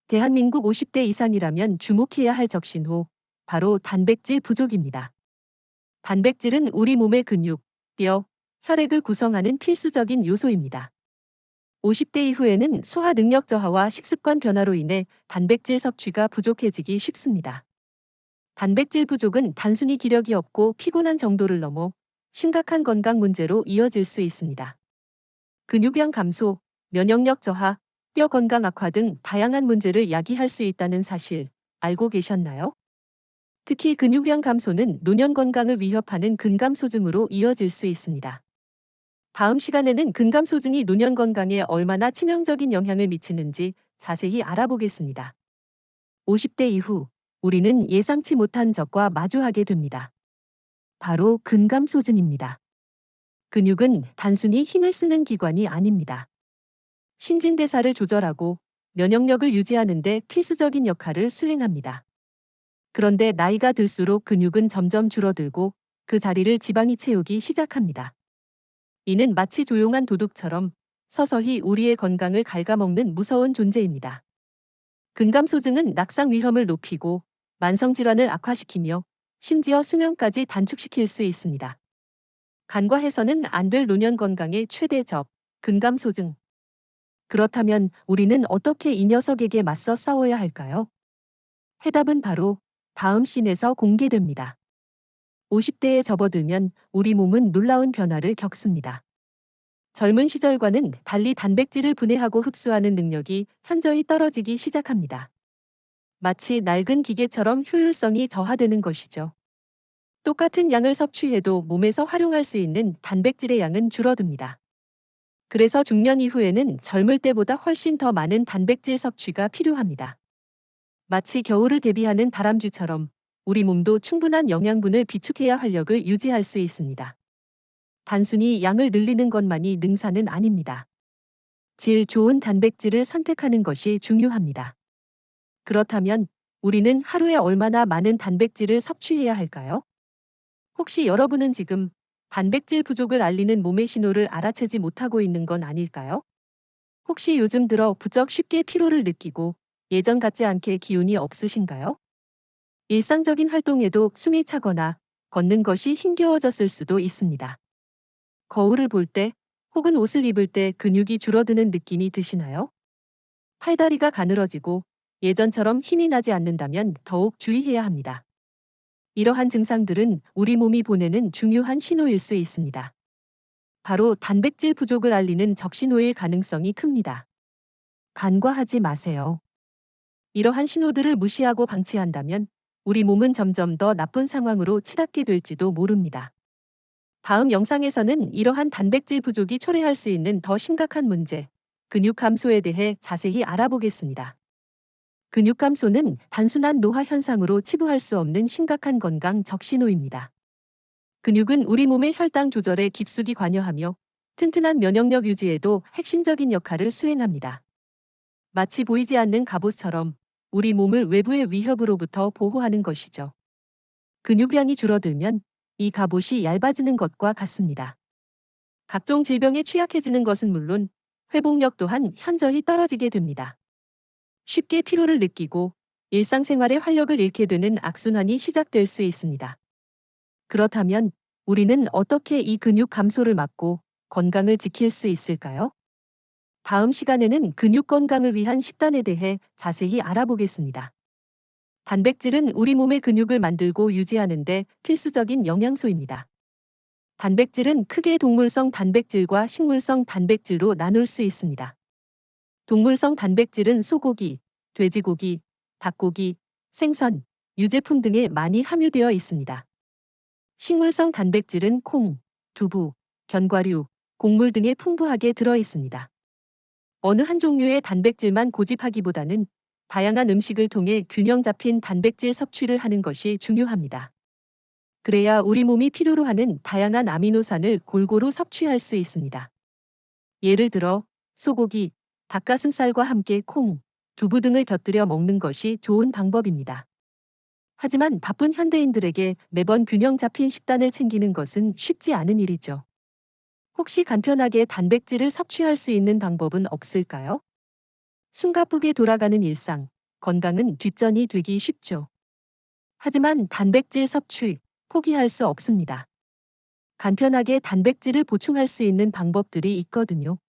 대한민국 50대 이상이라면 주목해야 할 적신호, 바로 단백질 부족입니다. 단백질은 우리 몸의 근육, 뼈, 혈액을 구성하는 필수적인 요소입니다. 50대 이후에는 소화 능력 저하와 식습관 변화로 인해 단백질 섭취가 부족해지기 쉽습니다. 단백질 부족은 단순히 기력이 없고 피곤한 정도를 넘어 심각한 건강 문제로 이어질 수 있습니다. 근육량 감소, 면역력 저하, 뼈 건강 악화 등 다양한 문제를 야기할 수 있다는 사실 알고 계셨나요? 특히 근육량 감소는 노년 건강을 위협하는 근감소증으로 이어질 수 있습니다. 다음 시간에는 근감소증이 노년 건강에 얼마나 치명적인 영향을 미치는지 자세히 알아보겠습니다. 50대 이후 우리는 예상치 못한 적과 마주하게 됩니다. 바로 근감소증입니다. 근육은 단순히 힘을 쓰는 기관이 아닙니다. 신진대사를 조절하고 면역력을 유지하는 데 필수적인 역할을 수행합니다. 그런데 나이가 들수록 근육은 점점 줄어들고 그 자리를 지방이 채우기 시작합니다. 이는 마치 조용한 도둑처럼 서서히 우리의 건강을 갉아먹는 무서운 존재입니다. 근감소증은 낙상 위험을 높이고 만성질환을 악화시키며 심지어 수명까지 단축시킬 수 있습니다. 간과해서는 안 될 노년 건강의 최대 적, 근감소증. 그렇다면 우리는 어떻게 이 녀석에게 맞서 싸워야 할까요? 해답은 바로 다음 씬에서 공개됩니다. 50대에 접어들면 우리 몸은 놀라운 변화를 겪습니다. 젊은 시절과는 달리 단백질을 분해하고 흡수하는 능력이 현저히 떨어지기 시작합니다. 마치 낡은 기계처럼 효율성이 저하되는 것이죠. 똑같은 양을 섭취해도 몸에서 활용할 수 있는 단백질의 양은 줄어듭니다. 그래서 중년 이후에는 젊을 때보다 훨씬 더 많은 단백질 섭취가 필요합니다. 마치 겨울을 대비하는 다람쥐처럼 우리 몸도 충분한 영양분을 비축해야 활력을 유지할 수 있습니다. 단순히 양을 늘리는 것만이 능사는 아닙니다. 질 좋은 단백질을 선택하는 것이 중요합니다. 그렇다면 우리는 하루에 얼마나 많은 단백질을 섭취해야 할까요? 혹시 여러분은 지금 단백질 부족을 알리는 몸의 신호를 알아채지 못하고 있는 건 아닐까요? 혹시 요즘 들어 부쩍 쉽게 피로를 느끼고 예전 같지 않게 기운이 없으신가요? 일상적인 활동에도 숨이 차거나 걷는 것이 힘겨워졌을 수도 있습니다. 거울을 볼 때 혹은 옷을 입을 때 근육이 줄어드는 느낌이 드시나요? 팔다리가 가늘어지고 예전처럼 힘이 나지 않는다면 더욱 주의해야 합니다. 이러한 증상들은 우리 몸이 보내는 중요한 신호일 수 있습니다. 바로 단백질 부족을 알리는 적신호일 가능성이 큽니다. 간과하지 마세요. 이러한 신호들을 무시하고 방치한다면 우리 몸은 점점 더 나쁜 상황으로 치닫게 될지도 모릅니다. 다음 영상에서는 이러한 단백질 부족이 초래할 수 있는 더 심각한 문제, 근육 감소에 대해 자세히 알아보겠습니다. 근육 감소는 단순한 노화 현상으로 치부할 수 없는 심각한 건강 적신호입니다. 근육은 우리 몸의 혈당 조절에 깊숙이 관여하며 튼튼한 면역력 유지에도 핵심적인 역할을 수행합니다. 마치 보이지 않는 갑옷처럼 우리 몸을 외부의 위협으로부터 보호하는 것이죠. 근육량이 줄어들면 이 갑옷이 얇아지는 것과 같습니다. 각종 질병에 취약해지는 것은 물론 회복력 또한 현저히 떨어지게 됩니다. 쉽게 피로를 느끼고 일상생활의 활력을 잃게 되는 악순환이 시작될 수 있습니다. 그렇다면 우리는 어떻게 이 근육 감소를 막고 건강을 지킬 수 있을까요? 다음 시간에는 근육 건강을 위한 식단에 대해 자세히 알아보겠습니다. 단백질은 우리 몸의 근육을 만들고 유지하는 데 필수적인 영양소입니다. 단백질은 크게 동물성 단백질과 식물성 단백질로 나눌 수 있습니다. 동물성 단백질은 소고기, 돼지고기, 닭고기, 생선, 유제품 등에 많이 함유되어 있습니다. 식물성 단백질은 콩, 두부, 견과류, 곡물 등에 풍부하게 들어 있습니다. 어느 한 종류의 단백질만 고집하기보다는 다양한 음식을 통해 균형 잡힌 단백질 섭취를 하는 것이 중요합니다. 그래야 우리 몸이 필요로 하는 다양한 아미노산을 골고루 섭취할 수 있습니다. 예를 들어 소고기, 닭가슴살과 함께 콩, 두부 등을 곁들여 먹는 것이 좋은 방법입니다. 하지만 바쁜 현대인들에게 매번 균형 잡힌 식단을 챙기는 것은 쉽지 않은 일이죠. 혹시 간편하게 단백질을 섭취할 수 있는 방법은 없을까요? 숨가쁘게 돌아가는 일상, 건강은 뒷전이 되기 쉽죠. 하지만 단백질 섭취 포기할 수 없습니다. 간편하게 단백질을 보충할 수 있는 방법들이 있거든요.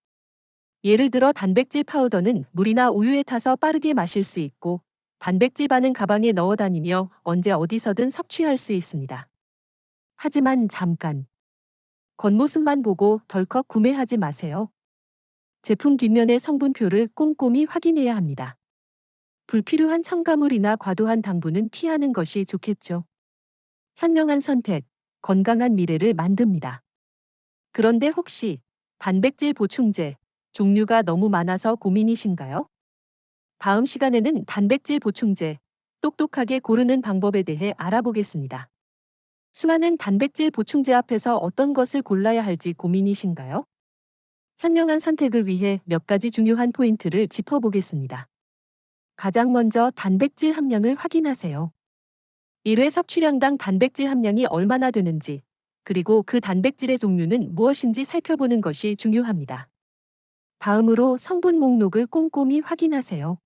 예를 들어 단백질 파우더는 물이나 우유에 타서 빠르게 마실 수 있고 단백질 바는 가방에 넣어 다니며 언제 어디서든 섭취할 수 있습니다. 하지만 잠깐. 겉모습만 보고 덜컥 구매하지 마세요. 제품 뒷면의 성분표를 꼼꼼히 확인해야 합니다. 불필요한 첨가물이나 과도한 당분은 피하는 것이 좋겠죠. 현명한 선택, 건강한 미래를 만듭니다. 그런데 혹시 단백질 보충제 종류가 너무 많아서 고민이신가요? 다음 시간에는 단백질 보충제 똑똑하게 고르는 방법에 대해 알아보겠습니다. 수많은 단백질 보충제 앞에서 어떤 것을 골라야 할지 고민이신가요? 현명한 선택을 위해 몇 가지 중요한 포인트를 짚어보겠습니다. 가장 먼저 단백질 함량을 확인하세요. 1회 섭취량당 단백질 함량이 얼마나 되는지, 그리고 그 단백질의 종류는 무엇인지 살펴보는 것이 중요합니다. 다음으로 성분 목록을 꼼꼼히 확인하세요.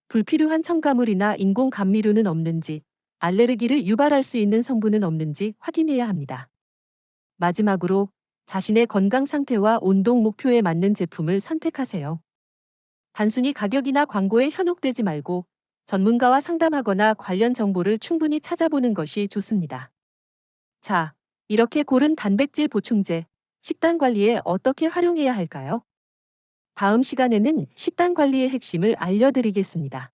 불필요한 첨가물이나 인공 감미료는 없는지, 알레르기를 유발할 수 있는 성분은 없는지 확인해야 합니다. 마지막으로 자신의 건강 상태와 운동 목표에 맞는 제품을 선택하세요. 단순히 가격이나 광고에 현혹되지 말고 전문가와 상담하거나 관련 정보를 충분히 찾아보는 것이 좋습니다. 자, 이렇게 고른 단백질 보충제, 식단 관리에 어떻게 활용해야 할까요? 다음 시간에는 식단 관리의 핵심을 알려드리겠습니다.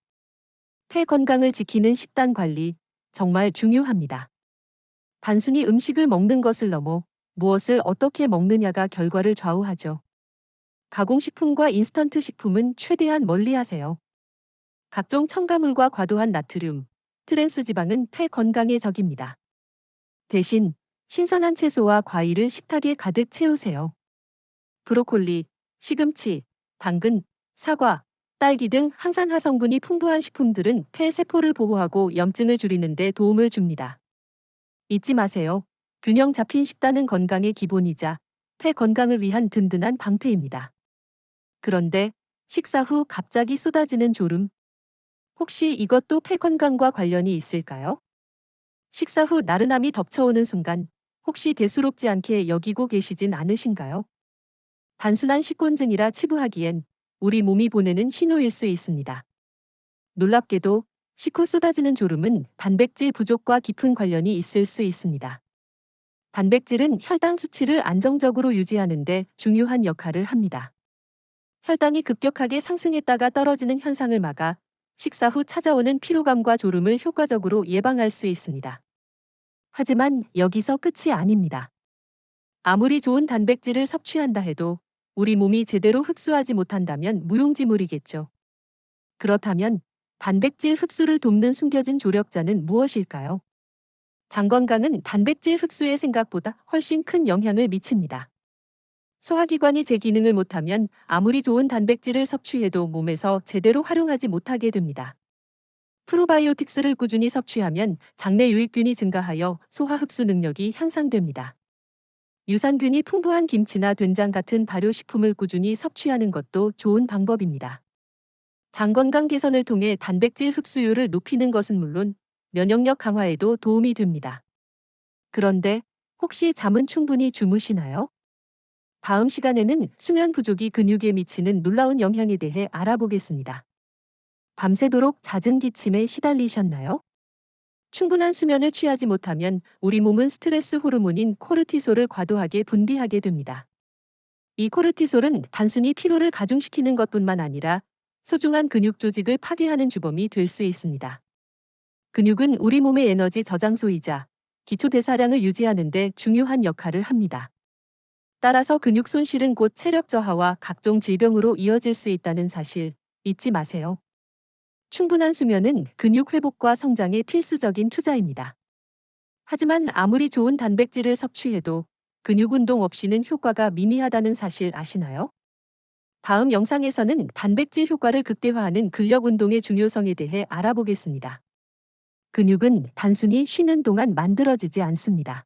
폐 건강을 지키는 식단 관리, 정말 중요합니다. 단순히 음식을 먹는 것을 넘어 무엇을 어떻게 먹느냐가 결과를 좌우하죠. 가공식품과 인스턴트 식품은 최대한 멀리하세요. 각종 첨가물과 과도한 나트륨, 트랜스 지방은 폐 건강의 적입니다. 대신 신선한 채소와 과일을 식탁에 가득 채우세요. 브로콜리, 시금치, 당근, 사과, 딸기 등 항산화 성분이 풍부한 식품들은 폐 세포를 보호하고 염증을 줄이는 데 도움을 줍니다. 잊지 마세요. 균형 잡힌 식단은 건강의 기본이자 폐 건강을 위한 든든한 방패입니다. 그런데 식사 후 갑자기 쏟아지는 졸음, 혹시 이것도 폐 건강과 관련이 있을까요? 식사 후 나른함이 덮쳐오는 순간 혹시 대수롭지 않게 여기고 계시진 않으신가요? 단순한 식곤증이라 치부하기엔 우리 몸이 보내는 신호일 수 있습니다. 놀랍게도 식후 쏟아지는 졸음은 단백질 부족과 깊은 관련이 있을 수 있습니다. 단백질은 혈당 수치를 안정적으로 유지하는 데 중요한 역할을 합니다. 혈당이 급격하게 상승했다가 떨어지는 현상을 막아 식사 후 찾아오는 피로감과 졸음을 효과적으로 예방할 수 있습니다. 하지만 여기서 끝이 아닙니다. 아무리 좋은 단백질을 섭취한다 해도 우리 몸이 제대로 흡수하지 못한다면 무용지물이겠죠. 그렇다면 단백질 흡수를 돕는 숨겨진 조력자는 무엇일까요? 장 건강은 단백질 흡수에 생각보다 훨씬 큰 영향을 미칩니다. 소화기관이 제 기능을 못하면 아무리 좋은 단백질을 섭취해도 몸에서 제대로 활용하지 못하게 됩니다. 프로바이오틱스를 꾸준히 섭취하면 장내 유익균이 증가하여 소화 흡수 능력이 향상됩니다. 유산균이 풍부한 김치나 된장 같은 발효식품을 꾸준히 섭취하는 것도 좋은 방법입니다. 장 건강 개선을 통해 단백질 흡수율을 높이는 것은 물론 면역력 강화에도 도움이 됩니다. 그런데 혹시 잠은 충분히 주무시나요? 다음 시간에는 수면 부족이 근육에 미치는 놀라운 영향에 대해 알아보겠습니다. 밤새도록 잦은 기침에 시달리셨나요? 충분한 수면을 취하지 못하면 우리 몸은 스트레스 호르몬인 코르티솔을 과도하게 분비하게 됩니다. 이 코르티솔은 단순히 피로를 가중시키는 것뿐만 아니라 소중한 근육 조직을 파괴하는 주범이 될 수 있습니다. 근육은 우리 몸의 에너지 저장소이자 기초 대사량을 유지하는 데 중요한 역할을 합니다. 따라서 근육 손실은 곧 체력 저하와 각종 질병으로 이어질 수 있다는 사실 잊지 마세요. 충분한 수면은 근육 회복과 성장에 필수적인 투자입니다. 하지만 아무리 좋은 단백질을 섭취해도 근육 운동 없이는 효과가 미미하다는 사실 아시나요? 다음 영상에서는 단백질 효과를 극대화하는 근력 운동의 중요성에 대해 알아보겠습니다. 근육은 단순히 쉬는 동안 만들어지지 않습니다.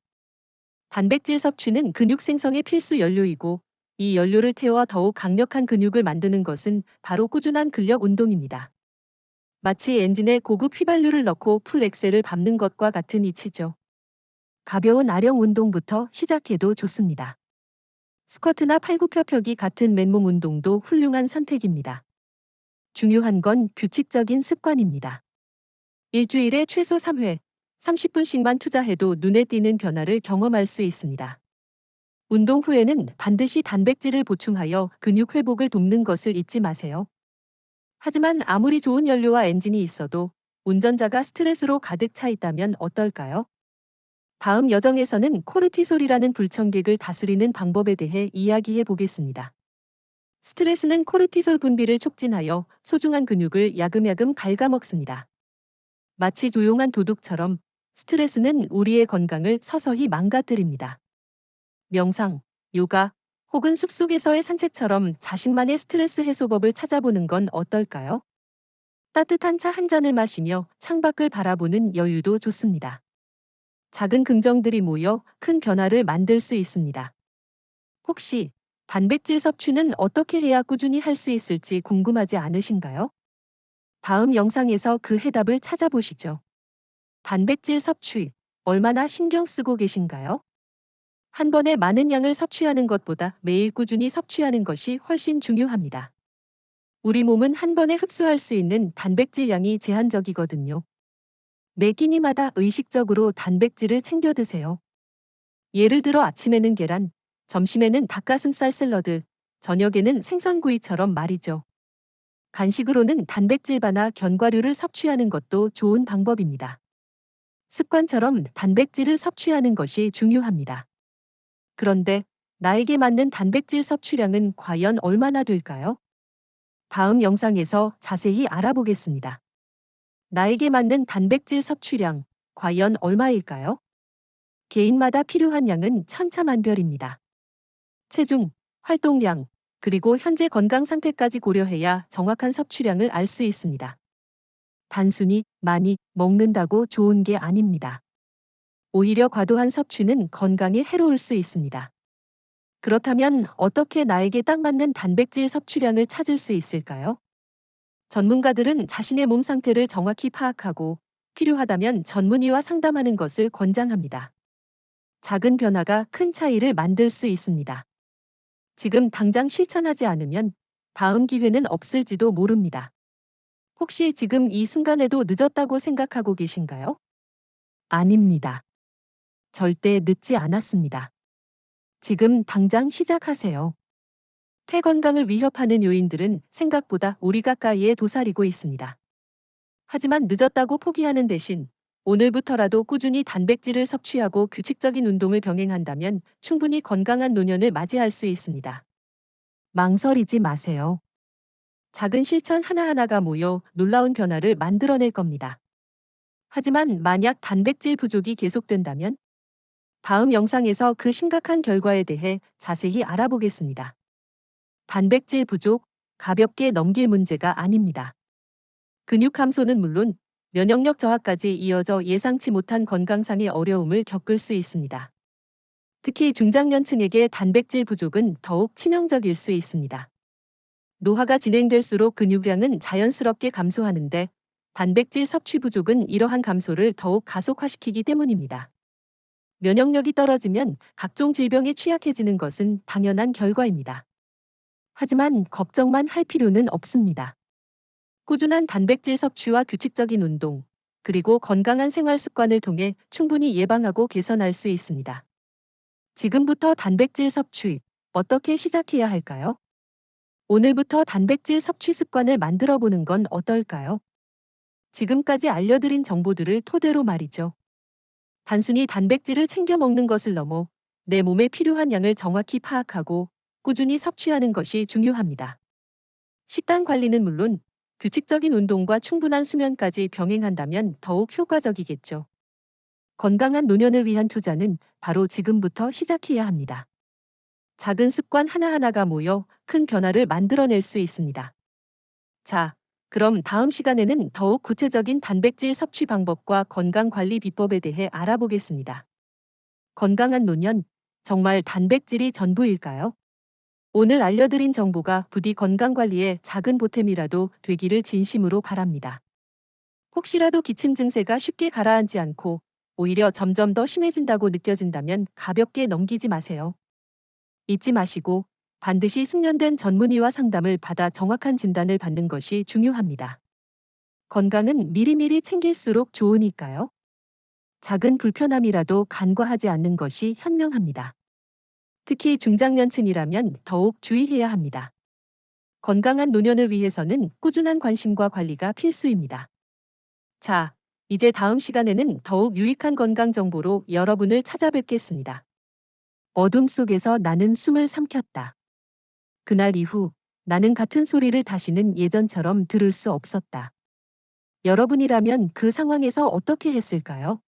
단백질 섭취는 근육 생성의 필수 연료이고 이 연료를 태워 더욱 강력한 근육을 만드는 것은 바로 꾸준한 근력 운동입니다. 마치 엔진에 고급 휘발유를 넣고 풀 엑셀을 밟는 것과 같은 이치죠. 가벼운 아령 운동부터 시작해도 좋습니다. 스쿼트나 팔굽혀펴기 같은 맨몸 운동도 훌륭한 선택입니다. 중요한 건 규칙적인 습관입니다. 일주일에 최소 3회, 30분씩만 투자해도 눈에 띄는 변화를 경험할 수 있습니다. 운동 후에는 반드시 단백질을 보충하여 근육 회복을 돕는 것을 잊지 마세요. 하지만 아무리 좋은 연료와 엔진이 있어도 운전자가 스트레스로 가득 차 있다면 어떨까요? 다음 여정에서는 코르티솔이라는 불청객을 다스리는 방법에 대해 이야기해 보겠습니다. 스트레스는 코르티솔 분비를 촉진하여 소중한 근육을 야금야금 갉아먹습니다. 마치 조용한 도둑처럼 스트레스는 우리의 건강을 서서히 망가뜨립니다. 명상, 요가, 혹은 숲속에서의 산책처럼 자신만의 스트레스 해소법을 찾아보는 건 어떨까요? 따뜻한 차 한 잔을 마시며 창밖을 바라보는 여유도 좋습니다. 작은 긍정들이 모여 큰 변화를 만들 수 있습니다. 혹시 단백질 섭취는 어떻게 해야 꾸준히 할 수 있을지 궁금하지 않으신가요? 다음 영상에서 그 해답을 찾아보시죠. 단백질 섭취, 얼마나 신경 쓰고 계신가요? 한 번에 많은 양을 섭취하는 것보다 매일 꾸준히 섭취하는 것이 훨씬 중요합니다. 우리 몸은 한 번에 흡수할 수 있는 단백질 양이 제한적이거든요. 매 끼니마다 의식적으로 단백질을 챙겨 드세요. 예를 들어 아침에는 계란, 점심에는 닭가슴살 샐러드, 저녁에는 생선구이처럼 말이죠. 간식으로는 단백질바나 견과류를 섭취하는 것도 좋은 방법입니다. 습관처럼 단백질을 섭취하는 것이 중요합니다. 그런데 나에게 맞는 단백질 섭취량은 과연 얼마나 될까요? 다음 영상에서 자세히 알아보겠습니다. 나에게 맞는 단백질 섭취량, 과연 얼마일까요? 개인마다 필요한 양은 천차만별입니다. 체중, 활동량, 그리고 현재 건강 상태까지 고려해야 정확한 섭취량을 알 수 있습니다. 단순히 많이 먹는다고 좋은 게 아닙니다. 오히려 과도한 섭취는 건강에 해로울 수 있습니다. 그렇다면 어떻게 나에게 딱 맞는 단백질 섭취량을 찾을 수 있을까요? 전문가들은 자신의 몸 상태를 정확히 파악하고 필요하다면 전문의와 상담하는 것을 권장합니다. 작은 변화가 큰 차이를 만들 수 있습니다. 지금 당장 실천하지 않으면 다음 기회는 없을지도 모릅니다. 혹시 지금 이 순간에도 늦었다고 생각하고 계신가요? 아닙니다. 절대 늦지 않았습니다. 지금 당장 시작하세요. 폐 건강을 위협하는 요인들은 생각보다 우리 가까이에 도사리고 있습니다. 하지만 늦었다고 포기하는 대신 오늘부터라도 꾸준히 단백질을 섭취하고 규칙적인 운동을 병행한다면 충분히 건강한 노년을 맞이할 수 있습니다. 망설이지 마세요. 작은 실천 하나하나가 모여 놀라운 변화를 만들어낼 겁니다. 하지만 만약 단백질 부족이 계속된다면 다음 영상에서 그 심각한 결과에 대해 자세히 알아보겠습니다. 단백질 부족, 가볍게 넘길 문제가 아닙니다. 근육 감소는 물론 면역력 저하까지 이어져 예상치 못한 건강상의 어려움을 겪을 수 있습니다. 특히 중장년층에게 단백질 부족은 더욱 치명적일 수 있습니다. 노화가 진행될수록 근육량은 자연스럽게 감소하는데 단백질 섭취 부족은 이러한 감소를 더욱 가속화시키기 때문입니다. 면역력이 떨어지면 각종 질병에 취약해지는 것은 당연한 결과입니다. 하지만 걱정만 할 필요는 없습니다. 꾸준한 단백질 섭취와 규칙적인 운동, 그리고 건강한 생활 습관을 통해 충분히 예방하고 개선할 수 있습니다. 지금부터 단백질 섭취, 어떻게 시작해야 할까요? 오늘부터 단백질 섭취 습관을 만들어 보는 건 어떨까요? 지금까지 알려드린 정보들을 토대로 말이죠. 단순히 단백질을 챙겨 먹는 것을 넘어 내 몸에 필요한 양을 정확히 파악하고 꾸준히 섭취하는 것이 중요합니다. 식단 관리는 물론 규칙적인 운동과 충분한 수면까지 병행한다면 더욱 효과적이겠죠. 건강한 노년을 위한 투자는 바로 지금부터 시작해야 합니다. 작은 습관 하나하나가 모여 큰 변화를 만들어낼 수 있습니다. 자, 그럼 다음 시간에는 더욱 구체적인 단백질 섭취 방법과 건강 관리 비법에 대해 알아보겠습니다. 건강한 노년, 정말 단백질이 전부일까요? 오늘 알려드린 정보가 부디 건강 관리에 작은 보탬이라도 되기를 진심으로 바랍니다. 혹시라도 기침 증세가 쉽게 가라앉지 않고 오히려 점점 더 심해진다고 느껴진다면 가볍게 넘기지 마세요. 잊지 마시고 반드시 숙련된 전문의와 상담을 받아 정확한 진단을 받는 것이 중요합니다. 건강은 미리미리 챙길수록 좋으니까요. 작은 불편함이라도 간과하지 않는 것이 현명합니다. 특히 중장년층이라면 더욱 주의해야 합니다. 건강한 노년을 위해서는 꾸준한 관심과 관리가 필수입니다. 자, 이제 다음 시간에는 더욱 유익한 건강 정보로 여러분을 찾아뵙겠습니다. 어둠 속에서 나는 숨을 삼켰다. 그날 이후 나는 같은 소리를 다시는 예전처럼 들을 수 없었다. 여러분이라면 그 상황에서 어떻게 했을까요?